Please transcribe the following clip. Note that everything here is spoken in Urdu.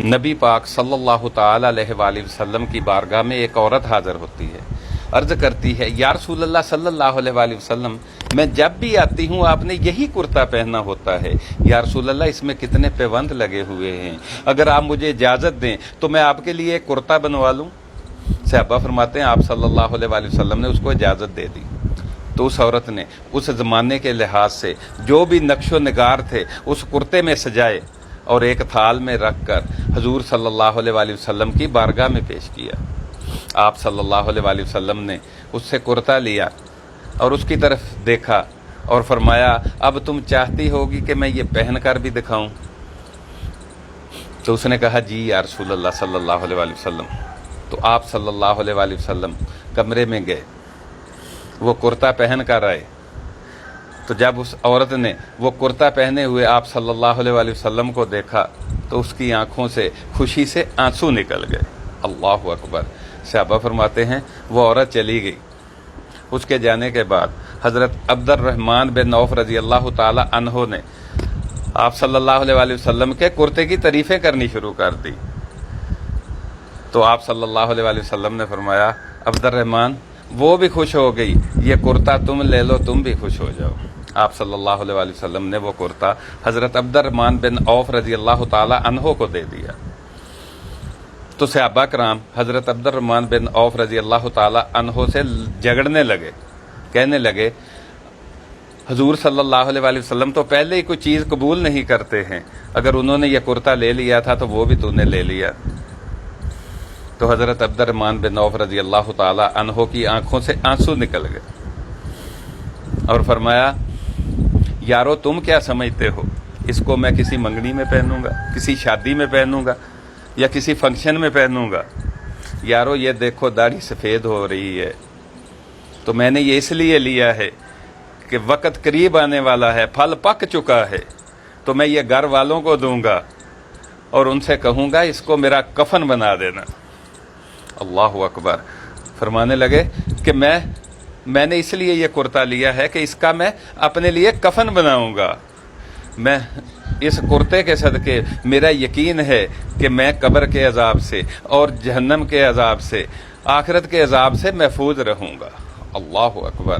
نبی پاک صلی اللہ تعالی علیہ وآلہ وسلم کی بارگاہ میں ایک عورت حاضر ہوتی ہے، عرض کرتی ہے یا رسول اللہ صلی اللہ علیہ وآلہ وسلم، میں جب بھی آتی ہوں آپ نے یہی کرتا پہننا ہوتا ہے، یا رسول اللہ اس میں کتنے پیوند لگے ہوئے ہیں، اگر آپ مجھے اجازت دیں تو میں آپ کے لیے ایک کرتا بنوا لوں۔ صحابہ فرماتے ہیں آپ صلی اللہ علیہ وآلہ وسلم نے اس کو اجازت دے دی، تو اس عورت نے اس زمانے کے لحاظ سے جو بھی نقش و نگار تھے اس کرتے میں سجائے اور ایک تھال میں رکھ کر حضور صلی اللہ علیہ وآلہ وسلم کی بارگاہ میں پیش کیا۔ آپ صلی اللہ علیہ وآلہ وسلم نے اس سے کرتا لیا اور اس کی طرف دیکھا اور فرمایا اب تم چاہتی ہوگی کہ میں یہ پہن کر بھی دکھاؤں؟ تو اس نے کہا جی یا رسول اللہ صلی اللہ علیہ وآلہ وسلم۔ تو آپ صلی اللہ علیہ وآلہ وسلم کمرے میں گئے، وہ کرتا پہن کر آئے، تو جب اس عورت نے وہ کرتا پہنے ہوئے آپ صلی اللہ علیہ وآلہ وسلم کو دیکھا تو اس کی آنکھوں سے خوشی سے آنسو نکل گئے۔ اللہ اکبر۔ صحابہ فرماتے ہیں وہ عورت چلی گئی، اس کے جانے کے بعد حضرت عبد الرحمن بن عوف رضی اللہ تعالی عنہ نے آپ صلی اللہ علیہ وآلہ وسلم کے کرتے کی تعریفیں کرنی شروع کر دی، تو آپ صلی اللہ علیہ وآلہ وسلم نے فرمایا عبد الرحمن وہ بھی خوش ہو گئی، یہ کرتا تم لے لو، تم بھی خوش ہو جاؤ۔ آپ صلی اللہ علیہ وآلہ وسلم نے وہ کرتا حضرت عبد الرحمن بن عوف رضی اللہ تعالی عنہ کو دے دیا، تو صحابہ کرام حضرت عبد الرحمن بن عوف رضی اللہ تعالی عنہ سے جھگڑنے لگے، کہنے لگے حضور صلی اللہ علیہ وآلہ وسلم تو پہلے ہی کوئی چیز قبول نہیں کرتے ہیں، اگر انہوں نے یہ کرتا لے لیا تھا تو وہ بھی تو نے لے لیا۔ تو حضرت عبد الرحمن بن عوف رضی اللہ تعالی عنہ کی آنکھوں سے آنسو نکل گئے اور فرمایا یارو تم کیا سمجھتے ہو، اس کو میں کسی منگنی میں پہنوں گا، کسی شادی میں پہنوں گا یا کسی فنکشن میں پہنوں گا؟ یارو یہ دیکھو داڑھی سفید ہو رہی ہے، تو میں نے یہ اس لیے لیا ہے کہ وقت قریب آنے والا ہے، پھل پک چکا ہے، تو میں یہ گھر والوں کو دوں گا اور ان سے کہوں گا اس کو میرا کفن بنا دینا۔ اللہ اکبر۔ فرمانے لگے کہ میں نے اس لیے یہ کرتا لیا ہے کہ اس کا میں اپنے لیے کفن بناؤں گا، میں اس کرتے کے صدقے میرا یقین ہے کہ میں قبر کے عذاب سے اور جہنم کے عذاب سے، آخرت کے عذاب سے محفوظ رہوں گا۔ اللہ اکبر۔